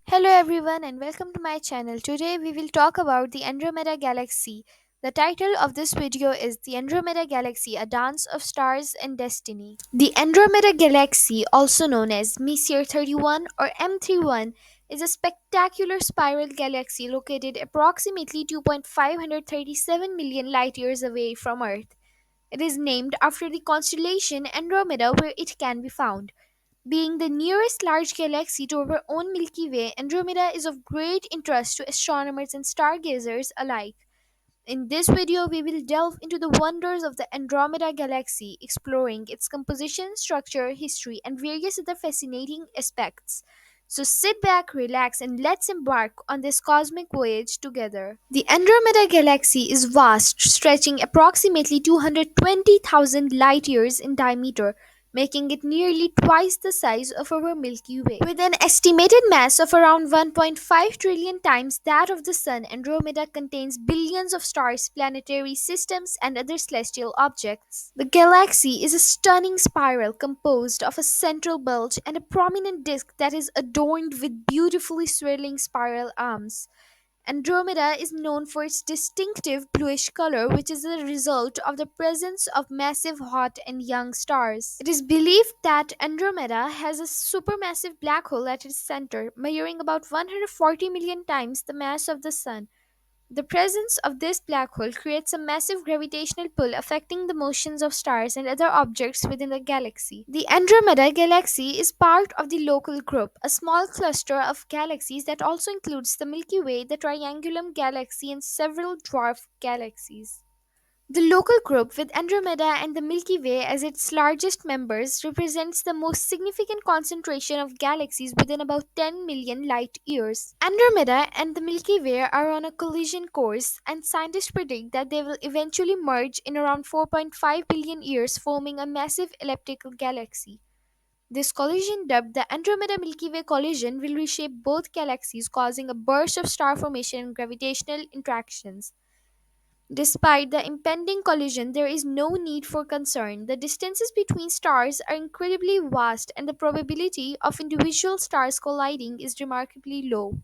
Hello everyone and welcome to my channel. Today we will talk about the Andromeda Galaxy. The title of this video is The Andromeda Galaxy, a Dance of Stars and Destiny. The Andromeda Galaxy, also known as Messier 31 or M31, is a spectacular spiral galaxy located approximately 2.537 million light years away from Earth. It is named after the constellation Andromeda where it can be found. Being the nearest large galaxy to our own Milky Way, Andromeda is of great interest to astronomers and stargazers alike. In this video, we will delve into the wonders of the Andromeda Galaxy, exploring its composition, structure, history, and various other fascinating aspects. So sit back, relax, and let's embark on this cosmic voyage together. The Andromeda Galaxy is vast, stretching approximately 220,000 light years in diameter, making it nearly twice the size of our Milky Way. With an estimated mass of around 1.5 trillion times that of the Sun, Andromeda contains billions of stars, planetary systems, and other celestial objects. The galaxy is a stunning spiral composed of a central bulge and a prominent disk that is adorned with beautifully swirling spiral arms. Andromeda is known for its distinctive bluish color, which is a result of the presence of massive hot and young stars. It is believed that Andromeda has a supermassive black hole at its center, measuring about 140 million times the mass of the Sun. The presence of this black hole creates a massive gravitational pull affecting the motions of stars and other objects within the galaxy. The Andromeda Galaxy is part of the Local Group, a small cluster of galaxies that also includes the Milky Way, the Triangulum Galaxy, and several dwarf galaxies. The local group, with Andromeda and the Milky Way as its largest members, represents the most significant concentration of galaxies within about 10 million light years. Andromeda and the Milky Way are on a collision course, and scientists predict that they will eventually merge in around 4.5 billion years, forming a massive elliptical galaxy. This collision, dubbed the Andromeda Milky Way collision, will reshape both galaxies, causing a burst of star formation and gravitational interactions. Despite the impending collision, there is no need for concern. The distances between stars are incredibly vast, and the probability of individual stars colliding is remarkably low.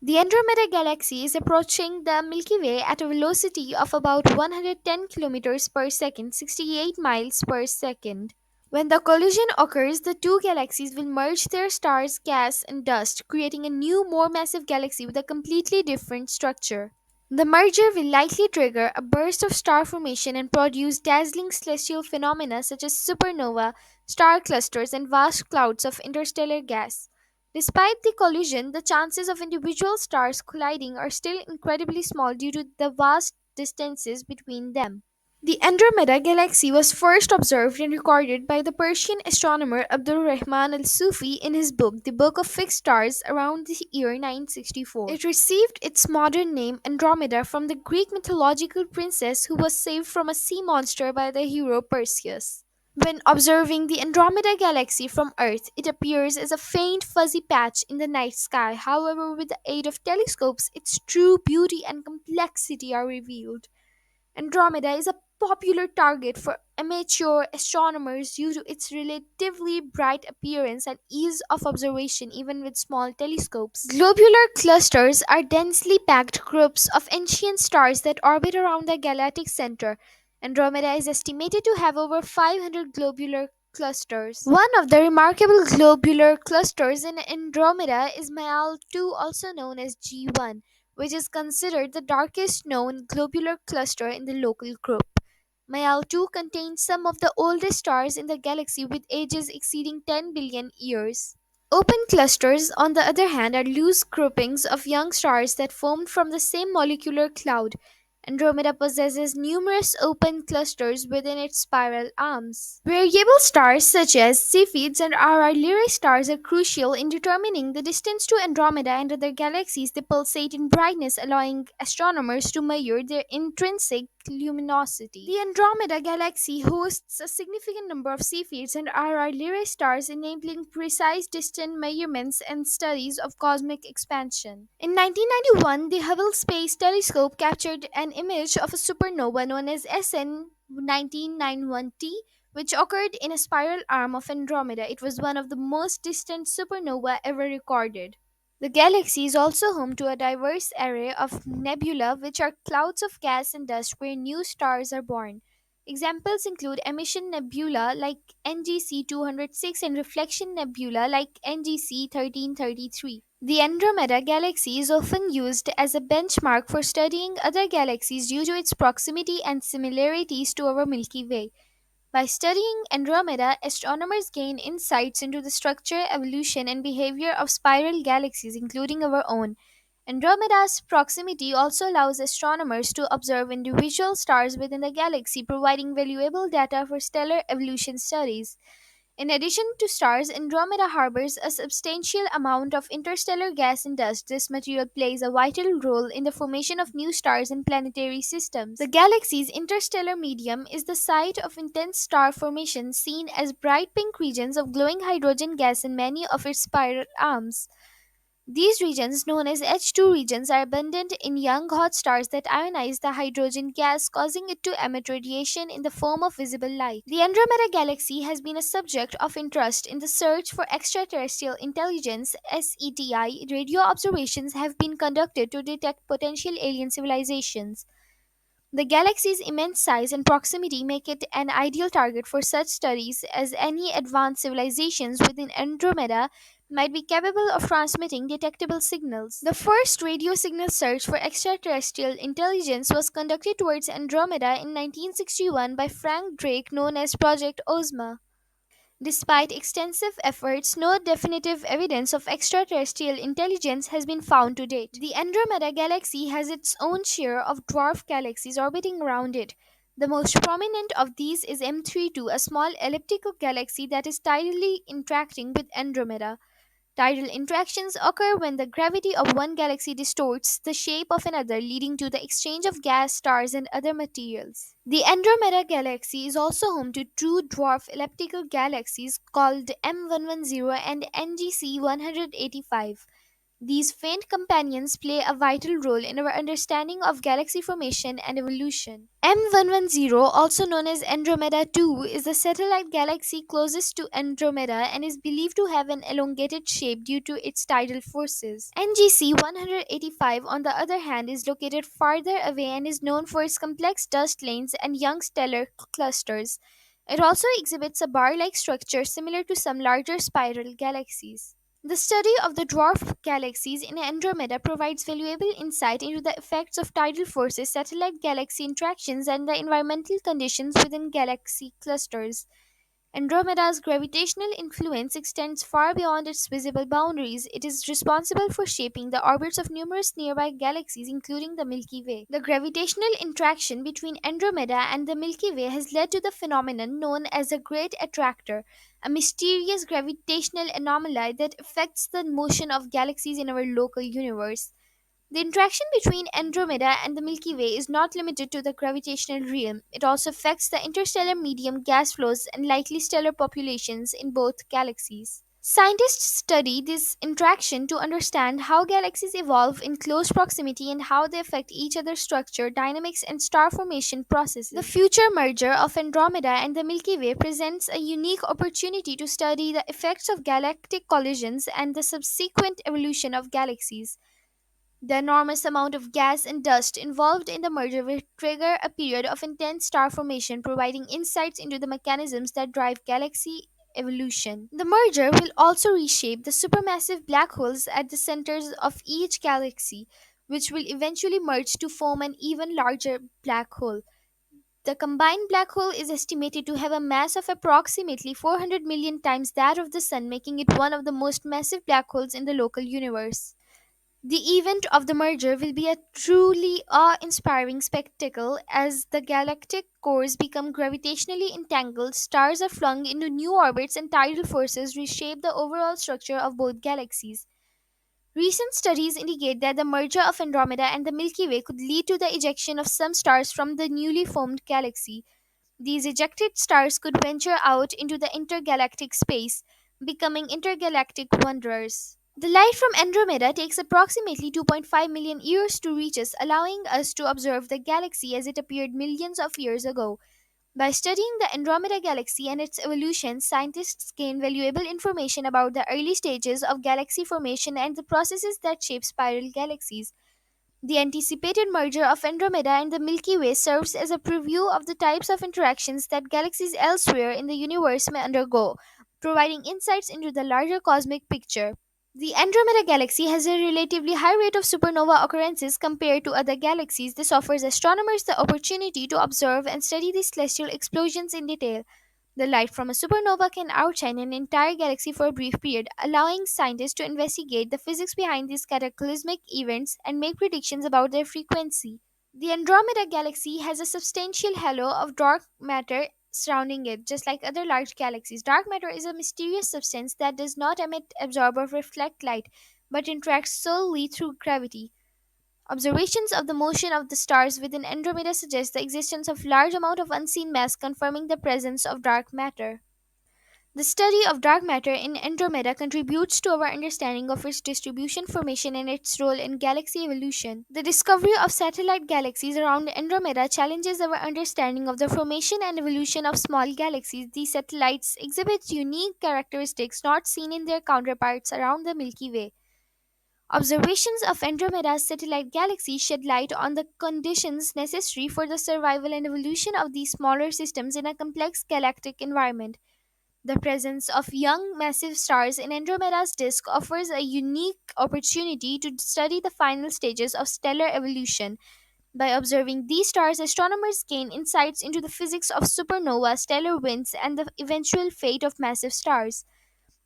The Andromeda Galaxy is approaching the Milky Way at a velocity of about 110 kilometers per second, 68 miles per second. When the collision occurs, the two galaxies will merge their stars, gas, and dust, creating a new, more massive galaxy with a completely different structure. The merger will likely trigger a burst of star formation and produce dazzling celestial phenomena such as supernova, star clusters, and vast clouds of interstellar gas. Despite the collision, the chances of individual stars colliding are still incredibly small due to the vast distances between them. The Andromeda Galaxy was first observed and recorded by the Persian astronomer Abdul Rahman al Sufi in his book, The Book of Fixed Stars, around the year 964. It received its modern name Andromeda from the Greek mythological princess who was saved from a sea monster by the hero Perseus. When observing the Andromeda Galaxy from Earth, it appears as a faint fuzzy patch in the night sky. However, with the aid of telescopes, its true beauty and complexity are revealed. Andromeda is a popular target for amateur astronomers due to its relatively bright appearance and ease of observation even with small telescopes. Globular clusters are densely packed groups of ancient stars that orbit around the galactic center. Andromeda is estimated to have over 500 globular clusters. One of the remarkable globular clusters in Andromeda is Maal 2, also known as G1, which is considered the darkest known globular cluster in the local group. Maal 2 contains some of the oldest stars in the galaxy with ages exceeding 10 billion years. Open clusters, on the other hand, are loose groupings of young stars that formed from the same molecular cloud. Andromeda possesses numerous open clusters within its spiral arms. Variable stars such as Cepheids and RR Lyrae stars are crucial in determining the distance to Andromeda and other galaxies. They pulsate in brightness, allowing astronomers to measure their intrinsic luminosity. The Andromeda Galaxy hosts a significant number of Cepheids and RR Lyrae stars, enabling precise distance measurements and studies of cosmic expansion. In 1991, the Hubble Space Telescope captured an image of a supernova known as SN 1991T, which occurred in a spiral arm of Andromeda. It was one of the most distant supernova ever recorded. The galaxy is also home to a diverse array of nebula, which are clouds of gas and dust where new stars are born. Examples include emission nebula like NGC 206 and reflection nebula like NGC 1333. The Andromeda galaxy is often used as a benchmark for studying other galaxies due to its proximity and similarities to our Milky Way. By studying Andromeda, astronomers gain insights into the structure, evolution, and behavior of spiral galaxies, including our own. Andromeda's proximity also allows astronomers to observe individual stars within the galaxy, providing valuable data for stellar evolution studies. In addition to stars, Andromeda harbors a substantial amount of interstellar gas and dust. This material plays a vital role in the formation of new stars and planetary systems. The galaxy's interstellar medium is the site of intense star formation, seen as bright pink regions of glowing hydrogen gas in many of its spiral arms. These regions, known as H2 regions, are abundant in young hot stars that ionize the hydrogen gas, causing it to emit radiation in the form of visible light. The Andromeda Galaxy has been a subject of interest in the search for extraterrestrial intelligence. SETI radio observations have been conducted to detect potential alien civilizations. The galaxy's immense size and proximity make it an ideal target for such studies, as any advanced civilizations within Andromeda might be capable of transmitting detectable signals. The first radio signal search for extraterrestrial intelligence was conducted towards Andromeda in 1961 by Frank Drake, known as Project Ozma. Despite extensive efforts, no definitive evidence of extraterrestrial intelligence has been found to date. The Andromeda Galaxy has its own share of dwarf galaxies orbiting around it. The most prominent of these is M32, a small elliptical galaxy that is tidally interacting with Andromeda. Tidal interactions occur when the gravity of one galaxy distorts the shape of another, leading to the exchange of gas, stars, and other materials. The Andromeda galaxy is also home to two dwarf elliptical galaxies called M110 and NGC 185. These faint companions play a vital role in our understanding of galaxy formation and evolution. M110, also known as Andromeda 2, is the satellite galaxy closest to Andromeda and is believed to have an elongated shape due to its tidal forces. NGC 185, on the other hand, is located farther away and is known for its complex dust lanes and young stellar clusters. It also exhibits a bar like structure similar to some larger spiral galaxies. The study of the dwarf galaxies in Andromeda provides valuable insight into the effects of tidal forces, satellite galaxy interactions, and the environmental conditions within galaxy clusters. Andromeda's gravitational influence extends far beyond its visible boundaries. It is responsible for shaping the orbits of numerous nearby galaxies, including the Milky Way. The gravitational interaction between Andromeda and the Milky Way has led to the phenomenon known as a great attractor, a mysterious gravitational anomaly that affects the motion of galaxies in our local universe. The interaction between Andromeda and the Milky Way is not limited to the gravitational realm. It also affects the interstellar medium, gas flows, and likely stellar populations in both galaxies. Scientists study this interaction to understand how galaxies evolve in close proximity and how they affect each other's structure, dynamics, and star formation processes. The future merger of Andromeda and the Milky Way presents a unique opportunity to study the effects of galactic collisions and the subsequent evolution of galaxies. The enormous amount of gas and dust involved in the merger will trigger a period of intense star formation, providing insights into the mechanisms that drive galaxy evolution. The merger will also reshape the supermassive black holes at the centers of each galaxy, which will eventually merge to form an even larger black hole. The combined black hole is estimated to have a mass of approximately 400 million times that of the Sun, making it one of the most massive black holes in the local universe. The event of the merger will be a truly awe inspiring spectacle as the galactic cores become gravitationally entangled, stars are flung into new orbits, and tidal forces reshape the overall structure of both galaxies. Recent studies indicate that the merger of Andromeda and the Milky Way could lead to the ejection of some stars from the newly formed galaxy. These ejected stars could venture out into the intergalactic space, becoming intergalactic wanderers. The light from Andromeda takes approximately 2.5 million years to reach us, allowing us to observe the galaxy as it appeared millions of years ago. By studying the Andromeda galaxy and its evolution, scientists gain valuable information about the early stages of galaxy formation and the processes that shape spiral galaxies. The anticipated merger of Andromeda and the Milky Way serves as a preview of the types of interactions that galaxies elsewhere in the universe may undergo, providing insights into the larger cosmic picture. The Andromeda galaxy has a relatively high rate of supernova occurrences compared to other galaxies. This offers astronomers the opportunity to observe and study these celestial explosions in detail. The light from a supernova can outshine an entire galaxy for a brief period, allowing scientists to investigate the physics behind these cataclysmic events and make predictions about their frequency. The Andromeda galaxy has a substantial halo of dark matter surrounding it, just like other large galaxies. Dark matter is a mysterious substance that does not emit, absorb, or reflect light, but interacts solely through gravity. Observations of the motion of the stars within Andromeda suggest the existence of large amount of unseen mass confirming the presence of dark matter. The study of dark matter in Andromeda contributes to our understanding of its distribution, formation, and its role in galaxy evolution. The discovery of satellite galaxies around Andromeda challenges our understanding of the formation and evolution of small galaxies. These satellites exhibit unique characteristics not seen in their counterparts around the Milky Way. Observations of Andromeda's satellite galaxy shed light on the conditions necessary for the survival and evolution of these smaller systems in a complex galactic environment. The presence of young massive stars in Andromeda's disk offers a unique opportunity to study the final stages of stellar evolution. By observing these stars, astronomers gain insights into the physics of supernova, stellar winds, and the eventual fate of massive stars.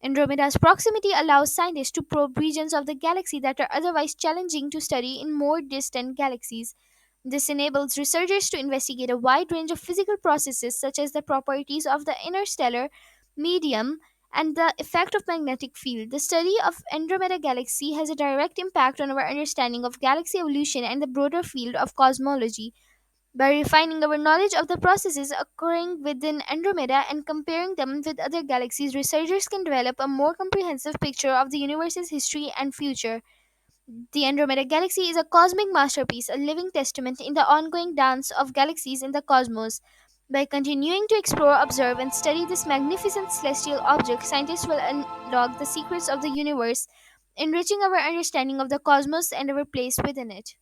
Andromeda's proximity allows scientists to probe regions of the galaxy that are otherwise challenging to study in more distant galaxies. This enables researchers to investigate a wide range of physical processes such as the properties of the interstellar medium and the effect of magnetic field. The study of Andromeda galaxy has a direct impact on our understanding of galaxy evolution and the broader field of cosmology. By refining our knowledge of the processes occurring within Andromeda and comparing them with other galaxies, researchers can develop a more comprehensive picture of the universe's history and future. The Andromeda Galaxy is a cosmic masterpiece, a living testament in the ongoing dance of galaxies in the cosmos. By continuing to explore, observe, and study this magnificent celestial object, scientists will unlock the secrets of the universe, enriching our understanding of the cosmos and our place within it.